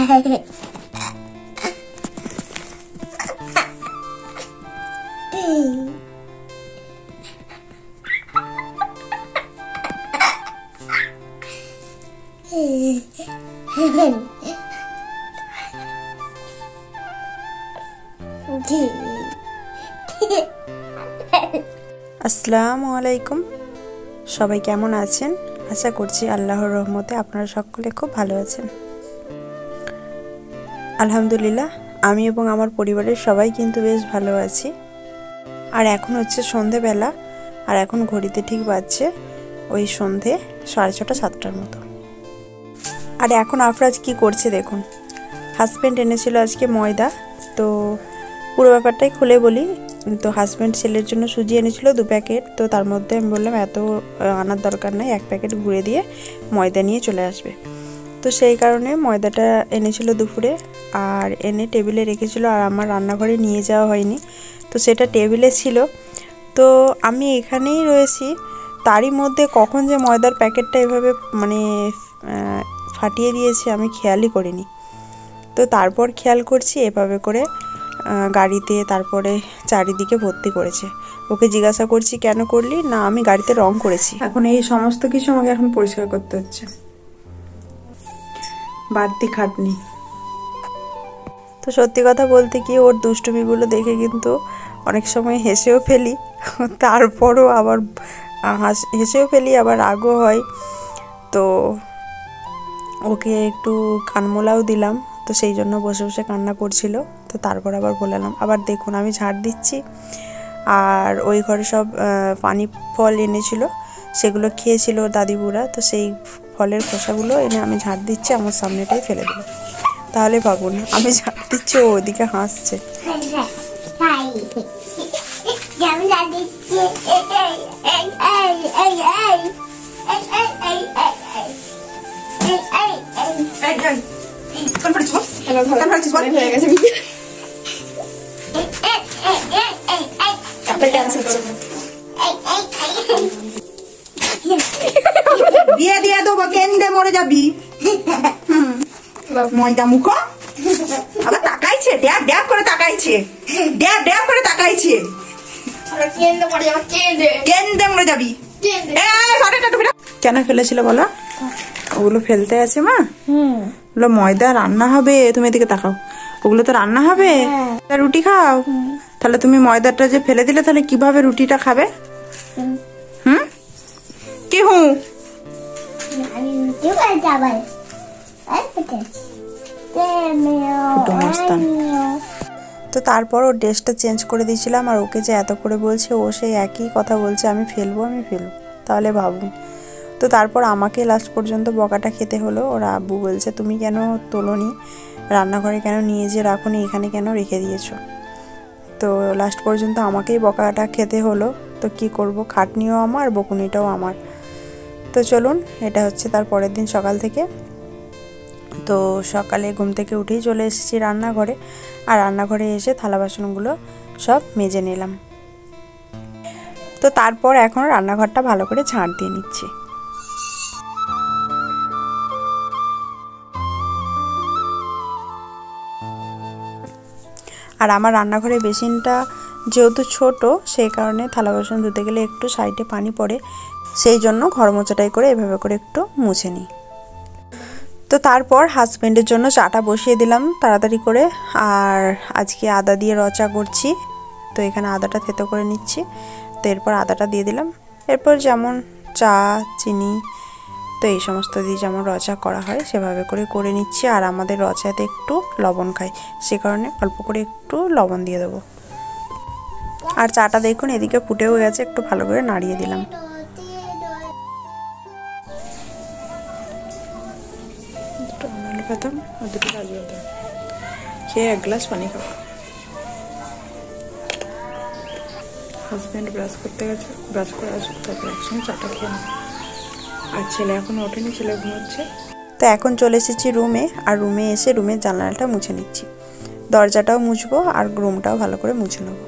আসসালামু আলাইকুম, সবাই কেমন আছেন? আশা করছি আল্লাহর রহমতে আপনারা সকলে খুব ভালো আছেন। আলহামদুলিল্লাহ, আমি এবং আমার পরিবারের সবাই কিন্তু বেশ ভালো আছি। আর এখন হচ্ছে সন্ধেবেলা, আর এখন ঘড়িতে ঠিক বাজছে ওই সন্ধে 6:30 7টার মতো। আর এখন আফরাজ কি করছে দেখুন। হাজব্যান্ড এনেছিল আজকে ময়দা, তো পুরো ব্যাপারটাই খুলে বলি। তো হাজব্যান্ড ছেলের জন্য সুজি এনেছিল 2 প্যাকেট। তো তার মধ্যে আমি বললাম এত আনার দরকার নাই, 1 প্যাকেট ঘুরে দিয়ে ময়দা নিয়ে চলে আসবে। তো সেই কারণে ময়দাটা এনেছিল দুপুরে, আর এনে টেবিলে রেখেছিল, আর আমার রান্নাঘরে নিয়ে যাওয়া হয়নি। তো সেটা টেবিলে ছিল, তো আমি এখানেই রয়েছি। তারই মধ্যে কখন যে ময়দার প্যাকেটটা এভাবে ফাটিয়ে দিয়েছে আমি খেয়ালই করিনি। তো তারপর খেয়াল করছি এভাবে করে গাড়িতে, তারপরে চারিদিকে ভর্তি করেছে। ওকে জিজ্ঞাসা করছি কেন করলি? না, আমি গাড়িতে রং করেছি। এখন এই সমস্ত কিছু আমাকে এখন পরিষ্কার করতে হচ্ছে, বাড়তি খাটনি। তো সত্যি কথা বলতে কি, ওর দুষ্টুমিগুলো দেখে কিন্তু অনেক সময় হেসেও ফেলি, তারপরও আবার হেসেও ফেলি, আবার রাগও হয়। তো ওকে একটু কানমোলাও দিলাম, তো সেই জন্য বসে বসে কান্না করছিল। তো তারপর আবার বললাম, আবার দেখুন আমি ঝাড় দিচ্ছি, আর ওই ঘরে সব পানি ফল এনেছিল, সেগুলো খেয়েছিল দাদিবুড়া। তো সেই ফলের খোসাগুলো এনে আমি ঝাড় দিচ্ছি, আমার সামনেটাই ফেলে দিল। তাহলে ভাবুন, আমি ঝাড় দিচ্ছি, ও ওদিকে হাসছে। দিয়ে দিয়ে দেবো, কেন্দ্রে মরে যাবি। ময়দা মুখ আবার তাকাইছে, ড্যাব ড্যাব করে তাকাইছে, ড্যাব ড্যাব করে তাকাইছে। কেন্দ্রে মরে যাবি। কেন ফেলেছিল বলো? ওগুলো ফেলতে আছে মা, ওগুলো ময়দা রান্না হবে। তুমি এদিকে তাকাও, ওগুলো তো রান্না হবে, রুটি খাও। তাহলে তুমি ময়দাটা যে ফেলে দিলে, তাহলে কিভাবে রুটিটা খাবে? কি হু তো তারপর ওর ড্রেসটা চেঞ্জ করে দিয়েছিলাম, আর ওকে যে এত করে বলছে, ও সেই একই কথা বলছে, আমি ফেলবো আমি ফেলবো। তাহলে ভাবুন। তো তারপর আমাকে লাস্ট পর্যন্ত বকাটা খেতে হলো। ওর আব্বু বলছে, তুমি কেন তোলোনি, রান্নাঘরে কেন নিয়ে যে রাখোনি, এখানে কেন রেখে দিয়েছো? তো লাস্ট পর্যন্ত আমাকেই বকাটা খেতে হলো। তো কি করব, খাটনিও আমার, বকুনিটাও আমার। তো চলুন, এটা হচ্ছে তার পরের দিন সকাল থেকে। তো সকালে ঘুম থেকে উঠেই চলে এসেছি রান্নাঘরে, আর রান্নাঘরে এসে থালা বাসনগুলো সব মেজে নিলাম। তো তারপর এখন রান্নাঘরটা ভালো করে ঝাঁট দিয়ে নিচ্ছি। আর আমার রান্নাঘরের বেসিনটা যেহেতু ছোট, সেই কারণে থালা বাসন ধুতে গেলে একটু সাইডে পানি পড়ে, সেই জন্য ঘর মোছাটাই করে এভাবে করে একটু মুছে নিই। তো তারপর হাজব্যান্ডের জন্য চাটা বসিয়ে দিলাম তাড়াতাড়ি করে। আর আজকে আদা দিয়ে রচা করছি, তো এখানে আদাটা থেতো করে নিচ্ছি। তো এরপর আদাটা দিয়ে দিলাম, এরপর যেমন চা, চিনি, তো এই সমস্ত দিয়ে যেমন রচা করা হয় সেভাবে করে নিচ্ছি। আর আমাদের রচাতে একটু লবণ খাই, সে কারণে অল্প করে একটু লবণ দিয়ে দেবো। আর চাটা দেখুন এদিকে ফুটেও গেছে, একটু ভালো করে নাড়িয়ে দিলাম। খেয়ে 1 গ্লাস পানি খাবো। হাজব্যান্ড ব্রাশ করতে গেছে, ব্রাশ করে আসুক, তারপর একসঙ্গে চাটা খেয়ে নেব। আর ছেলে এখনো ওঠেনি, ছেলে ঘুমোচ্ছে। তো এখন চলে এসেছি রুমে, আর রুমে এসে রুমের জানালাটা মুছে নিচ্ছি, দরজাটাও মুছবো, আর রুমটাও ভালো করে মুছে নেব।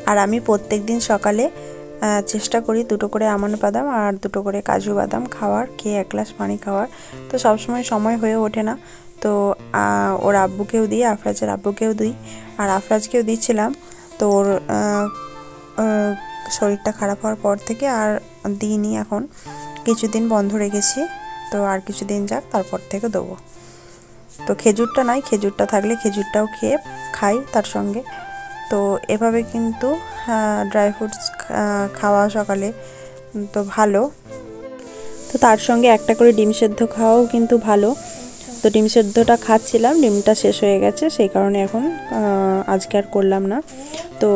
আর আমি প্রত্যেক দিন সকালে চেষ্টা করি 2টো করে আমন্ড বাদাম আর 2টো করে কাজু বাদাম খাওয়ার, খেয়ে 1 গ্লাস পানি খাওয়ার। তো সবসময় সময় হয়ে ওঠে না, তো ওর আব্বুকেও দিই, আফরাজের আব্বুকেও দিই, আর আফরাজকেও দিচ্ছিলাম। তো ওর শরীরটা খারাপ হওয়ার পর থেকে আর দিইনি, এখন কিছুদিন বন্ধ রেখেছি। তো আর কিছুদিন যাক, তারপর থেকে দেবো। তো খেজুরটা নাই, খেজুরটা থাকলে খেজুরটাও খাই তার সঙ্গে। তো এভাবে কিন্তু ড্রাই ফ্রুটস খাওয়া সকালে তো ভালো। তো তার সঙ্গে একটা করে ডিম সেদ্ধ খাওয়াও কিন্তু ভালো। তো ডিম সেদ্ধটা খাচ্ছিলাম, ডিমটা শেষ হয়ে গেছে, সেই কারণে এখন আজকে আর করলাম না। তো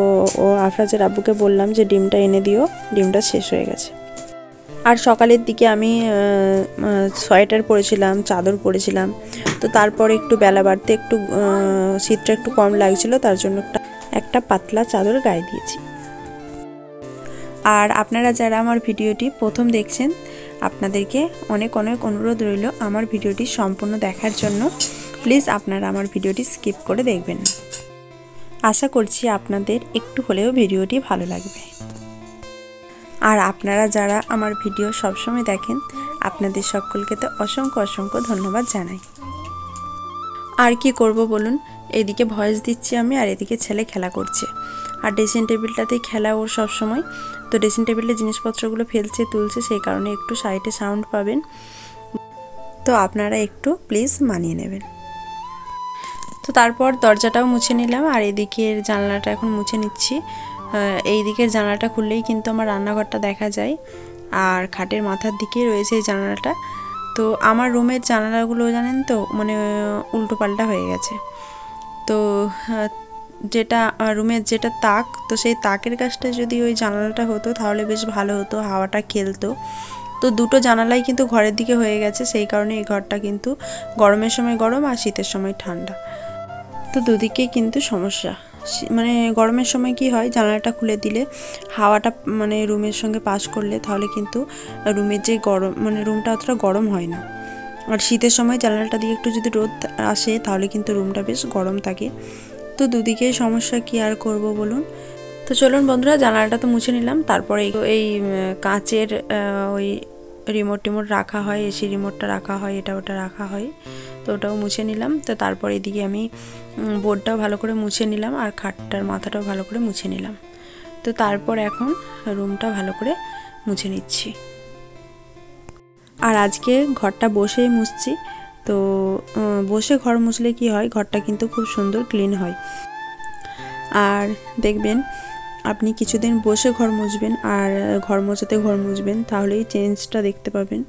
ও আফরাজের আব্বুকে বললাম যে ডিমটা এনে দিও, ডিমটা শেষ হয়ে গেছে। আর সকালের দিকে আমি সোয়েটার পরেছিলাম, চাদর পরেছিলাম। তো তারপরে একটু বেলা বাড়তে একটু শীতটা একটু কম লাগছিল, তার জন্য একটা পাতলা চাদর গায়ে দিয়েছি। আর আপনারা যারা আমার ভিডিওটি প্রথম দেখছেন, আপনাদেরকে অনেক অনেক অনুরোধ রইল আমার ভিডিওটি সম্পূর্ণ দেখার জন্য। প্লিজ আপনারা আমার ভিডিওটি স্কিপ করে দেখবেন না। আশা করছি আপনাদের একটু হলেও ভিডিওটি ভালো লাগবে। আর আপনারা যারা আমার ভিডিও সবসময় দেখেন, আপনাদের সকলকে তো অসংখ্য অসংখ্য ধন্যবাদ জানাই। আর কি করব বলুন, এদিকে ভয়েস দিচ্ছি আমি, আর এদিকে ছেলে খেলা করছে। আর ড্রেসিং টেবিলটাতেই খেলা ওর সবসময়। তো ড্রেসিং টেবিলে জিনিসপত্রগুলো ফেলছে তুলছে, সেই কারণে একটু সাইডে সাউন্ড পাবেন। তো আপনারা একটু প্লিজ মানিয়ে নেবেন। তো তারপর দরজাটাও মুছে নিলাম, আর এদিকের জানলাটা এখন মুছে নিচ্ছি। এই দিকের জানলাটা খুললেই কিন্তু আমার রান্নাঘরটা দেখা যায়, আর খাটের মাথার দিকেই রয়েছে এই জানালাটা। তো আমার রুমের জানালাগুলো জানেন তো মানে উল্টো পাল্টা হয়ে গেছে। তো যেটা রুমের যেটা তাক, তো সেই তাকের কাছটা যদি ওই জানালাটা হতো তাহলে বেশ ভালো হতো, হাওয়াটা খেলতো। তো দুটো জানালাই কিন্তু ঘরের দিকে হয়ে গেছে, সেই কারণে এই ঘরটা কিন্তু গরমের সময় গরম আর শীতের সময় ঠান্ডা। তো দুদিকেই কিন্তু সমস্যা। মানে গরমের সময় কি হয়, জানালাটা খুলে দিলে হাওয়াটা মানে রুমের সঙ্গে পাস করলে তাহলে কিন্তু রুমের যে গরম মানে রুমটা অতটা গরম হয় না। আর শীতের সময় জানালাটা দিয়ে একটু যদি রোদ আসে তাহলে কিন্তু রুমটা বেশ গরম থাকে। তো দুদিকেই সমস্যা, কি আর করব বলুন। তো চলুন বন্ধুরা, জানালাটা তো মুছে নিলাম। তারপরে এই কাঁচের ওই রিমোট রাখা হয়, এসি রিমোটটা রাখা হয়, এটা ওটা রাখা হয়, তো ওটাও মুছে নিলাম। তো তারপর এদিকে আমি বোর্ডটাও ভালো করে মুছে নিলাম, আর খাটটার মাথাটাও ভালো করে মুছে নিলাম। তো তারপর এখন রুমটা ভালো করে মুছে নিচ্ছি। আর আজকে ঘরটা বসেই মুছছি। তো বসে ঘর মুছলে কি হয়, ঘরটা কিন্তু খুব সুন্দর ক্লিন হয়। আর দেখবেন আপনি কিছুদিন বসে ঘর মুছবেন আর ঘর মোছাতে ঘর মুছবেন, তাহলেই চেঞ্জটা দেখতে পাবেন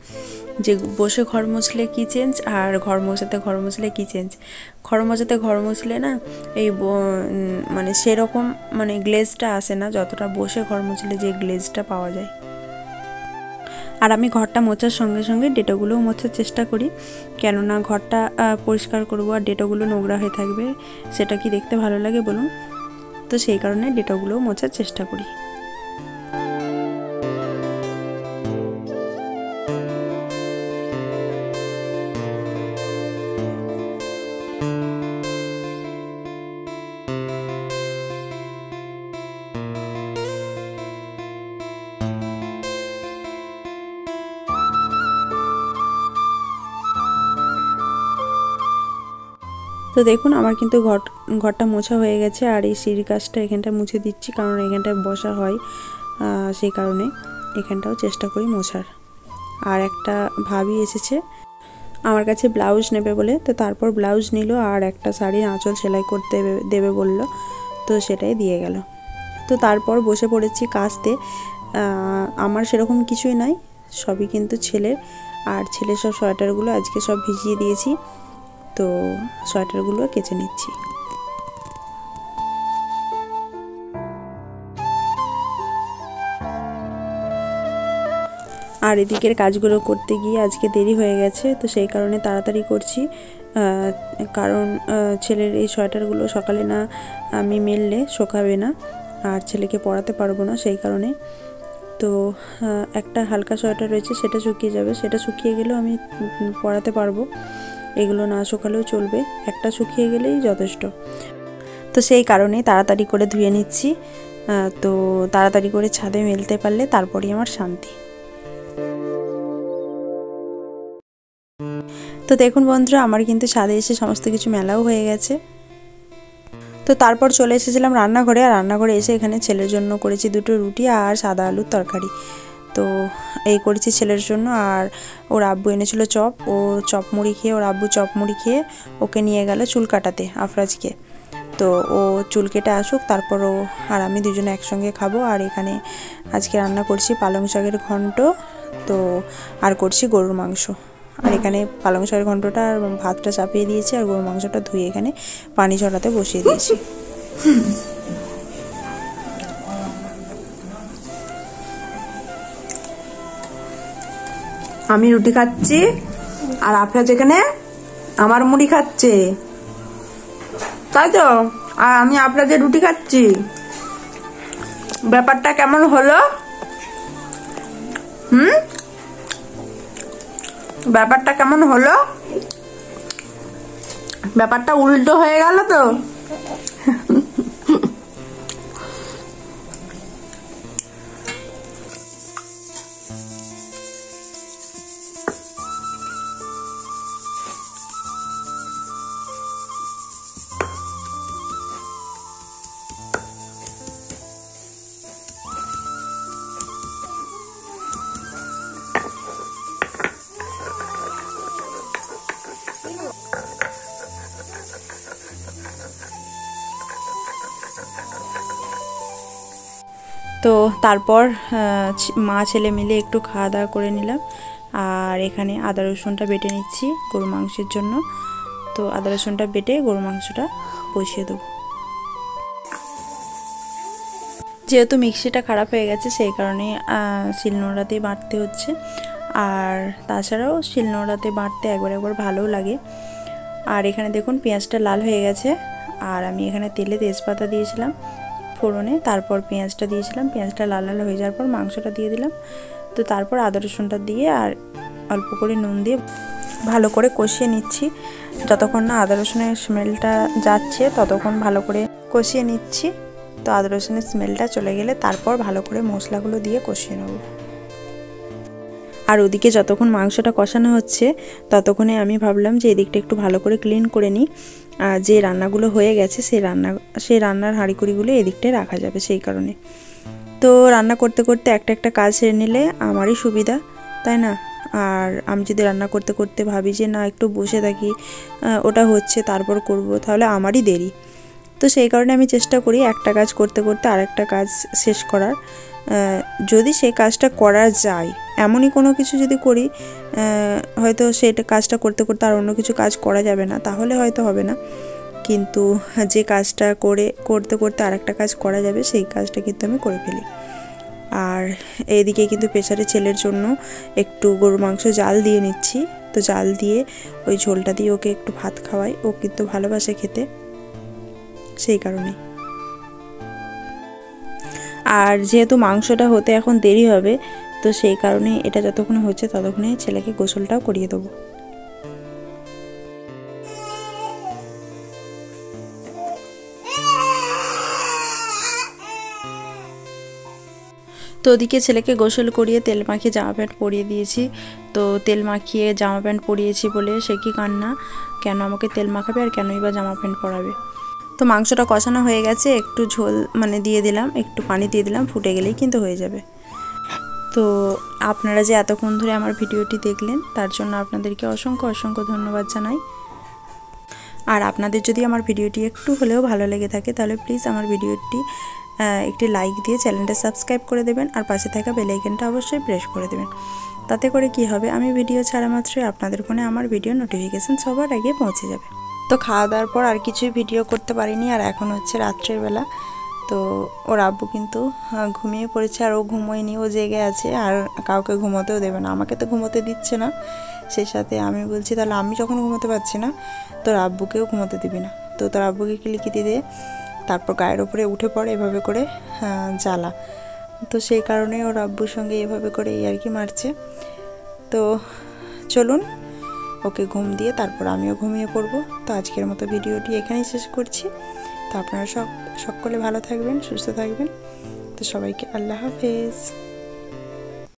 যে বসে ঘর মুছলে কী চেঞ্জ আর ঘর মোছাতে ঘর মুছলে কী চেঞ্জ। ঘর মোছাতে ঘর মুছলে না এই মানে সেরকম মানে গ্লেজটা আসে না, যতটা বসে ঘর মুছলে যে গ্লেজটা পাওয়া যায়। আর আমি ঘরটা মোছার সঙ্গে সঙ্গে ডেটোগুলোও মোছার চেষ্টা করি, কেননা ঘরটা পরিষ্কার করবো আর ডেটোগুলো নোংরা হয়ে থাকবে, সেটা কি দেখতে ভালো লাগে বলুন। তো সেই কারণে ডেটোগুলোও মোছার চেষ্টা করি। তো দেখুন আমার কিন্তু ঘরটা মোছা হয়ে গেছে, আর এই সিঁড়ির কাজটা এখানটা মুছে দিচ্ছি, কারণ এখানটায় বসা হয়, সেই কারণে এখানটাও চেষ্টা করি মোছার। আর একটা ভাবি এসেছে আমার কাছে ব্লাউজ নেবে বলে, তো তারপর ব্লাউজ নিল আর একটা শাড়ির আঁচল সেলাই করতে দেবে বলল, তো সেটাই দিয়ে গেল। তো তারপর বসে পড়েছি কাচতে। আমার সেরকম কিছুই নাই, সবই কিন্তু ছেলের। আর ছেলের সব সোয়েটারগুলো আজকে সব ভিজিয়ে দিয়েছি, তো সোয়েটারগুলো কেচে নিচ্ছি। আর এদিকের কাজগুলো করতে গিয়ে আজকে দেরি হয়ে গেছে, তো সেই কারণে তাড়াতাড়ি করছি, কারণ ছেলের এই সোয়েটারগুলো সকালে না আমি মেললে শোকাবে না, আর ছেলেকে পরাতে পারবো না, সেই কারণে। তো একটা হালকা সোয়েটার রয়েছে, সেটা শুকিয়ে যাবে, সেটা শুকিয়ে গেলেও আমি পরাতে পারবো, এগুলো না শুকালেও চলবে, একটা শুকিয়ে গেলেই যথেষ্ট। তো সেই কারণে তাড়াতাড়ি করে ধুয়ে নিচ্ছি। তো তাড়াতাড়ি করে ছাদে মেলতে পারলে তারপরেই আমার শান্তি। তো দেখুন বন্ধুরা, আমার কিন্তু ছাদে এসে সমস্ত কিছু মেলাও হয়ে গেছে। তো তারপর চলে এসেছিলাম রান্নাঘরে, আর রান্নাঘরে এসে এখানে ছেলের জন্য করেছি 2টো রুটি আর সাদা আলুর তরকারি। তো এই করেছি ছেলের জন্য। আর ওর আব্বু এনেছিল চপ, ও চপ মুড়ি খেয়ে, ওর আব্বু চপ মুড়ি খেয়ে ওকে নিয়ে গেল চুল কাটাতে আফরাজকে। তো ও চুল কেটে আসুক, তারপর ও আর আমি দুজনে একসঙ্গে খাবো। আর এখানে আজকে রান্না করছি পালং শাকের ঘন্ট, তো আর করছি গরুর মাংস। আর এখানে পালং শাকের ঘন্টটা আর ভাতটা চাপিয়ে দিয়েছি, আর গরুর মাংসটা ধুয়ে এখানে পানি ঝরাতে বসিয়ে দিয়েছি। আমি রুটি খাচ্ছি আর আপনার যেখানে আমার মুড়ি খাচ্ছে, তাই তো। আর আমি আপনাদের রুটি খাচ্ছি। ব্যাপারটা কেমন হলো? ব্যাপারটা কেমন হলো? ব্যাপারটা উল্টো হয়ে গেল তো। তো তারপর মা ছেলে মিলে একটু খাওয়া দাওয়া করে নিলাম। আর এখানে আদা রসুনটা বেটে নিচ্ছি গরু মাংসের জন্য। তো আদা রসুনটা বেটে গরু মাংসটা বসিয়ে দেবো। যেহেতু মিক্সিটা খারাপ হয়ে গেছে সেই কারণে শিলনোড়াতে বাটতে হচ্ছে। আর তাছাড়াও শিলনোড়াতে বাটতে একবার ভালোও লাগে। আর এখানে দেখুন পেঁয়াজটা লাল হয়ে গেছে। আর আমি এখানে তেলে তেজপাতা দিয়েছিলাম ফোড়নে, তারপর পেঁয়াজটা দিয়েছিলাম। পেঁয়াজটা লাল লাল হয়ে যাওয়ার পর মাংসটা দিয়ে দিলাম। তো তারপর আদা রসুনটা দিয়ে আর অল্প করে নুন দিয়ে ভালো করে কষিয়ে নিচ্ছি। যতক্ষণ না আদা রসুনের স্মেলটা যাচ্ছে ততক্ষণ ভালো করে কষিয়ে নিচ্ছি। তো আদা রসুনের স্মেলটা চলে গেলে তারপর ভালো করে মশলাগুলো দিয়ে কষিয়ে নেব। আর ওদিকে যতক্ষণ মাংসটা কষানো হচ্ছে ততক্ষণে আমি ভাবলাম যে এদিকটা একটু ভালো করে ক্লিন করে নিই। যে রান্নাগুলো হয়ে গেছে সেই রান্নার হাঁড়িকুড়িগুলো এদিকটায় রাখা যাবে, সেই কারণে। তো রান্না করতে করতে একটা কাজ সেরে নিলে আমারই সুবিধা, তাই না? আর আমি যদি রান্না করতে করতে ভাবি যে না একটু বসে থাকি, ওটা হচ্ছে তারপর করব, তাহলে আমারই দেরি। তো সেই কারণে আমি চেষ্টা করি একটা কাজ করতে করতে আরেকটা কাজ শেষ করার। যদি সেই কাজটা করা যায়, এমনই কোনো কিছু যদি করি, হয়তো সেটা কাজটা করতে করতে আর অন্য কিছু কাজ করা যাবে না, তাহলে হয়তো হবে না। কিন্তু যে কাজটা করতে করতে আরেকটা কাজ করা যাবে সেই কাজটা কিন্তু আমি করে ফেলি। আর এইদিকে কিন্তু প্রেসারে ছেলের জন্য একটু গরুর মাংস জাল দিয়ে নিচ্ছি। তো জাল দিয়ে ওই ঝোলটা দিয়ে ওকে একটু ভাত খাওয়াই, ও কিন্তু ভালোবাসে খেতে, সেই কারণে। আর যেহেতু মাংসটা হতে এখন দেরি হবে, তো সেই কারণে এটা যতক্ষণ হচ্ছে ততক্ষণে ছেলেকে গোসলটাও করিয়ে দেবো। তো ওদিকে ছেলেকে গোসল করিয়ে তেল মাখিয়ে জামা প্যান্ট পরিয়ে দিয়েছি। তো তেল মাখিয়ে জামা প্যান্ট পরিয়েছি বলে সে কি কান্না, কেন আমাকে তেল মাখাবে আর কেনই বা জামা প্যান্ট পরাবে। তো মাংসটা কষানো হয়ে গেছে, একটু ঝোল দিয়ে দিলাম, একটু পানি দিয়ে দিলাম, ফুটে গেলেই কিন্তু হয়ে যাবে। তো আপনারা যে এতক্ষণ ধরে আমার ভিডিওটি দেখলেন তার জন্য আপনাদেরকে অসংখ্য ধন্যবাদ জানাই। আর আপনাদের যদি আমার ভিডিওটি একটু হলেও ভালো লেগে থাকে তাহলে প্লিজ আমার ভিডিওটি একটি লাইক দিয়ে চ্যানেলটা সাবস্ক্রাইব করে দেবেন, আর পাশে থাকা বেল আইকনটা অবশ্যই প্রেস করে দেবেন। তাতে করে কি হবে, আমি ভিডিও ছাড়া মাত্রই আপনাদের ফোনে আমার ভিডিও নোটিফিকেশান সবার আগে পৌঁছে যাবে। তো খাওয়া দাওয়ার পর আর কিছুই ভিডিও করতে পারিনি। আর এখন হচ্ছে রাত্রের বেলা। তো ওর আব্বু কিন্তু ঘুমিয়ে পড়েছে, আর ও ঘুমোয়নি, ও জেগে আছে, আর কাউকে ঘুমোতেও দেবে না। আমাকে তো ঘুমোতে দিচ্ছে না, সেই সাথে আমি বলছি তাহলে আমি যখন ঘুমোতে পারছি না তোর আব্বুকেও ঘুমোতে দিবি না। তো তোর আব্বুকে কিলিকিতি দিয়ে তারপর গায়ের ওপরে উঠে পড়ে এভাবে করে জ্বালা। তো সেই কারণে ওর আব্বুর সঙ্গে এভাবে করে আর কি মারছে। তো চলুন ওকে ঘুম দিয়ে তারপর আমিও ঘুমিয়ে পড়বো। তো আজকের মতো ভিডিওটি এখানেই শেষ করছি। তো আপনারা সকলে ভালো থাকবেন, সুস্থ থাকবেন। তো সবাইকে আল্লাহ হাফেজ।